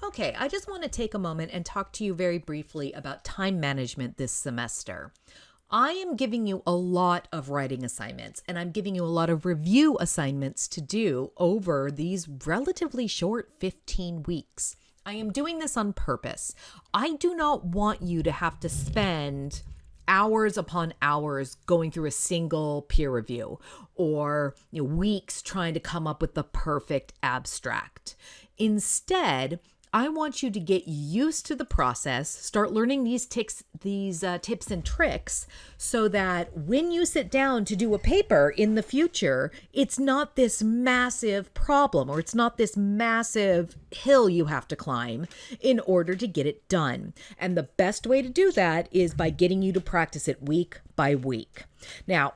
Okay, I just want to take a moment and talk to you very briefly about time management this semester. I am giving you a lot of writing assignments and I'm giving you a lot of review assignments to do over these relatively short 15 weeks. I am doing this on purpose. I do not want you to have to spend hours upon hours going through a single peer review or weeks trying to come up with the perfect abstract. Instead, I want you to get used to the process, start learning these tips and tricks so that when you sit down to do a paper in the future, it's not this massive problem or it's not this massive hill you have to climb in order to get it done. And the best way to do that is by getting you to practice it week by week. Now,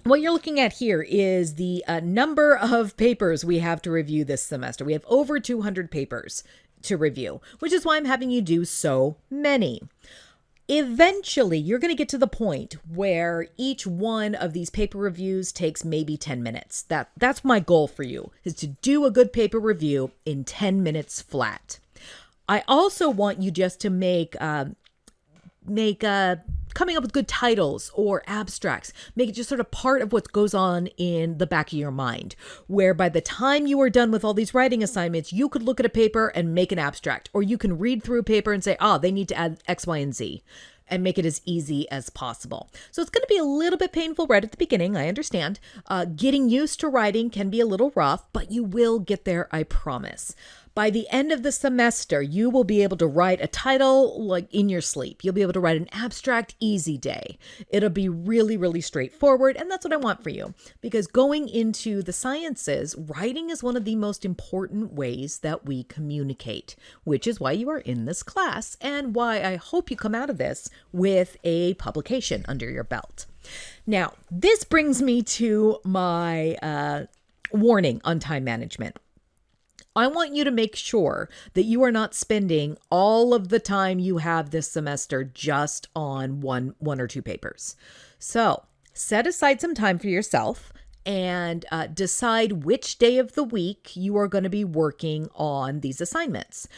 what you're looking at here is the number of papers we have to review this semester. We have over 200 papers to review, which is why I'm having you do so many. Eventually, you're going to get to the point where each one of these paper reviews takes maybe 10 minutes. That's my goal for you, is to do a good paper review in 10 minutes flat. I also want you just to make coming up with good titles or abstracts. Make it just sort of part of what goes on in the back of your mind, where by the time you are done with all these writing assignments, you could look at a paper and make an abstract, or you can read through a paper and say, they need to add X, Y, and Z, and make it as easy as possible. So it's going to be a little bit painful right at the beginning. I understand. Getting used to writing can be a little rough, but you will get there, I promise. By the end of the semester, you will be able to write a title like in your sleep. You'll be able to write an abstract easy day. It'll be really, really straightforward. And that's what I want for you. Because going into the sciences, writing is one of the most important ways that we communicate, which is why you are in this class and why I hope you come out of this with a publication under your belt. Now, this brings me to my warning on time management. I want you to make sure that you are not spending all of the time you have this semester just on one or two papers. So set aside some time for yourself and decide which day of the week you are going to be working on these assignments.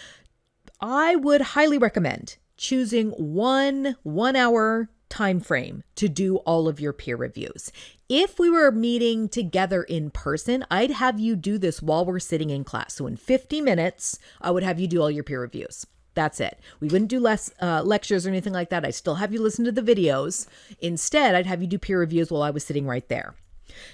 I would highly recommend choosing one hour time frame to do all of your peer reviews. If we were meeting together in person, I'd have you do this while we're sitting in class. So in 50 minutes, I would have you do all your peer reviews. That's it. We wouldn't do less lectures or anything like that. I still have you listen to the videos. Instead, I'd have you do peer reviews while I was sitting right there.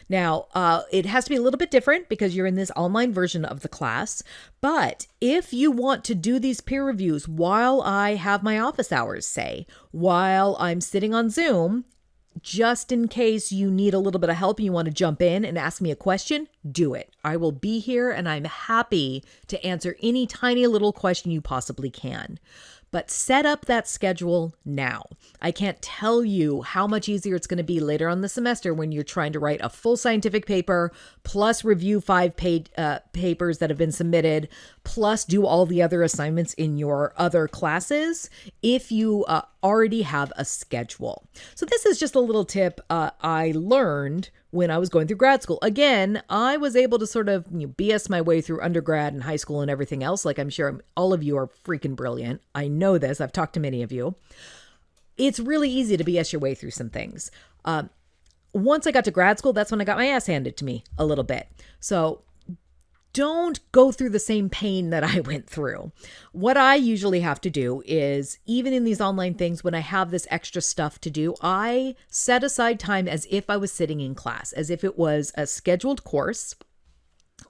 Now, it has to be a little bit different because you're in this online version of the class. But if you want to do these peer reviews while I have my office hours, say, while I'm sitting on Zoom, just in case you need a little bit of help and you want to jump in and ask me a question, do it. I will be here and I'm happy to answer any tiny little question you possibly can. But set up that schedule now. I can't tell you how much easier it's going to be later on the semester when you're trying to write a full scientific paper, plus review 5 papers that have been submitted, plus do all the other assignments in your other classes if you already have a schedule. So this is just a little tip I learned when I was going through grad school. Again, I was able to sort of BS my way through undergrad and high school and everything else. Like I'm sure all of you are freaking brilliant. I know this. I've talked to many of you. It's really easy to BS your way through some things. Once I got to grad school, that's when I got my ass handed to me a little bit. So don't go through the same pain that I went through. What I usually have to do is, even in these online things, when I have this extra stuff to do, I set aside time as if I was sitting in class, as if it was a scheduled course.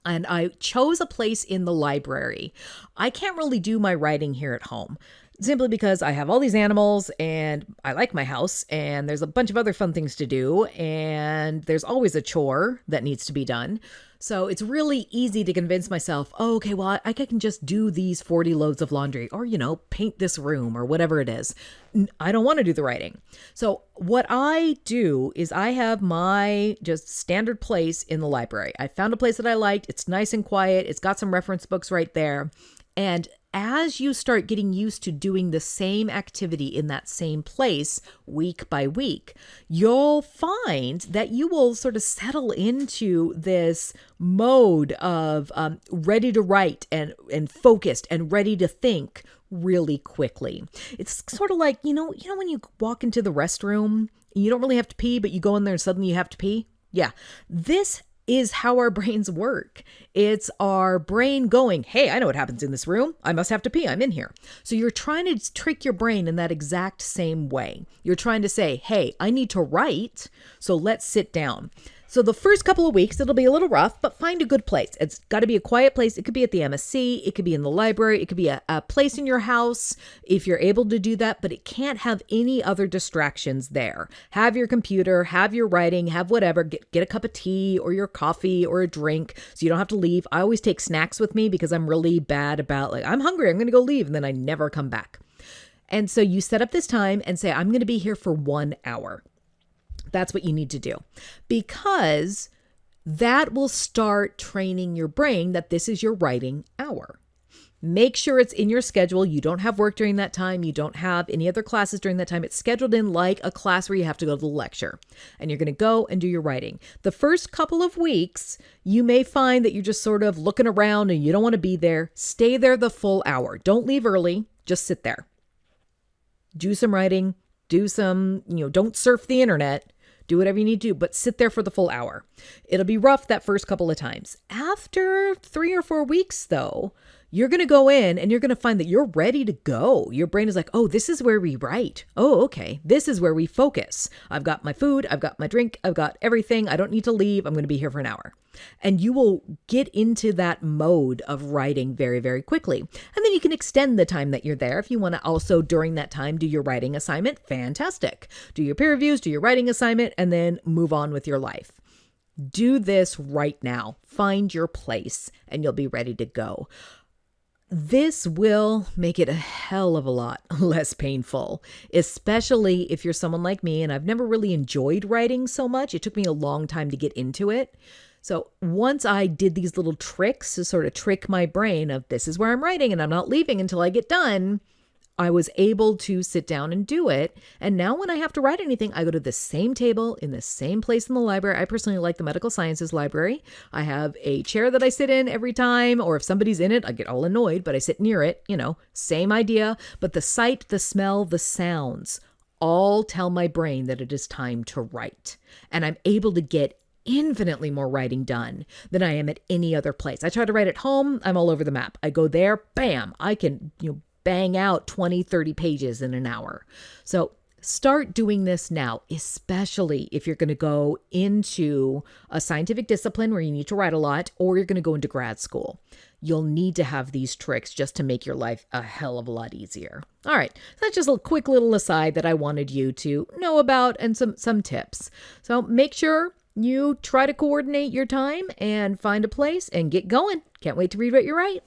And I chose a place in the library. I can't really do my writing here at home, simply because I have all these animals and I like my house and there's a bunch of other fun things to do and there's always a chore that needs to be done. So it's really easy to convince myself, okay, well, I can just do these 40 loads of laundry or, paint this room or whatever it is. I don't want to do the writing. So what I do is I have my just standard place in the library. I found a place that I liked. It's nice and quiet. It's got some reference books right there. And as you start getting used to doing the same activity in that same place week by week, you'll find that you will sort of settle into this mode of ready to write and focused and ready to think really quickly. It's sort of like, when you walk into the restroom, you don't really have to pee, but you go in there and suddenly you have to pee. Yeah, this is how our brains work. It's our brain going, hey, I know what happens in this room. I must have to pee. I'm in here. So you're trying to trick your brain in that exact same way. You're trying to say, hey, I need to write, so let's sit down. So the first couple of weeks, it'll be a little rough, but find a good place. It's got to be a quiet place. It could be at the MSC. It could be in the library. It could be a place in your house if you're able to do that, but it can't have any other distractions there. Have your computer, have your writing, have whatever. Get a cup of tea or your coffee or a drink so you don't have to leave. I always take snacks with me because I'm really bad about I'm hungry, I'm going to go leave, and then I never come back. And so you set up this time and say, I'm going to be here for 1 hour. That's what you need to do, because that will start training your brain that this is your writing hour. Make sure it's in your schedule. You don't have work during that time. You don't have any other classes during that time. It's scheduled in like a class where you have to go to the lecture, and you're going to go and do your writing. The first couple of weeks, you may find that you're just sort of looking around and you don't want to be there. Stay there the full hour. Don't leave early. Just sit there. Do some writing. Do some, don't surf the internet. Do whatever you need to do, but sit there for the full hour. It'll be rough that first couple of times. After 3 or 4 weeks, though, you're going to go in and you're going to find that you're ready to go. Your brain is like, oh, this is where we write. Oh, okay. This is where we focus. I've got my food. I've got my drink. I've got everything. I don't need to leave. I'm going to be here for an hour. And you will get into that mode of writing very, very quickly. And then you can extend the time that you're there. If you want to also during that time do your writing assignment, fantastic. Do your peer reviews, do your writing assignment, and then move on with your life. Do this right now. Find your place and you'll be ready to go. This will make it a hell of a lot less painful, especially if you're someone like me and I've never really enjoyed writing so much. It took me a long time to get into it. So once I did these little tricks to sort of trick my brain of this is where I'm writing and I'm not leaving until I get done, I was able to sit down and do it. And now when I have to write anything, I go to the same table in the same place in the library. I personally like the medical sciences library. I have a chair that I sit in every time, or if somebody's in it, I get all annoyed, but I sit near it, same idea. But the sight, the smell, the sounds all tell my brain that it is time to write. And I'm able to get infinitely more writing done than I am at any other place. I try to write at home. I'm all over the map. I go there, bam, I can, bang out 20, 30 pages in an hour. So start doing this now, especially if you're going to go into a scientific discipline where you need to write a lot, or you're going to go into grad school. You'll need to have these tricks just to make your life a hell of a lot easier. All right. So that's just a quick little aside that I wanted you to know about and some tips. So make sure you try to coordinate your time and find a place and get going. Can't wait to read what you write.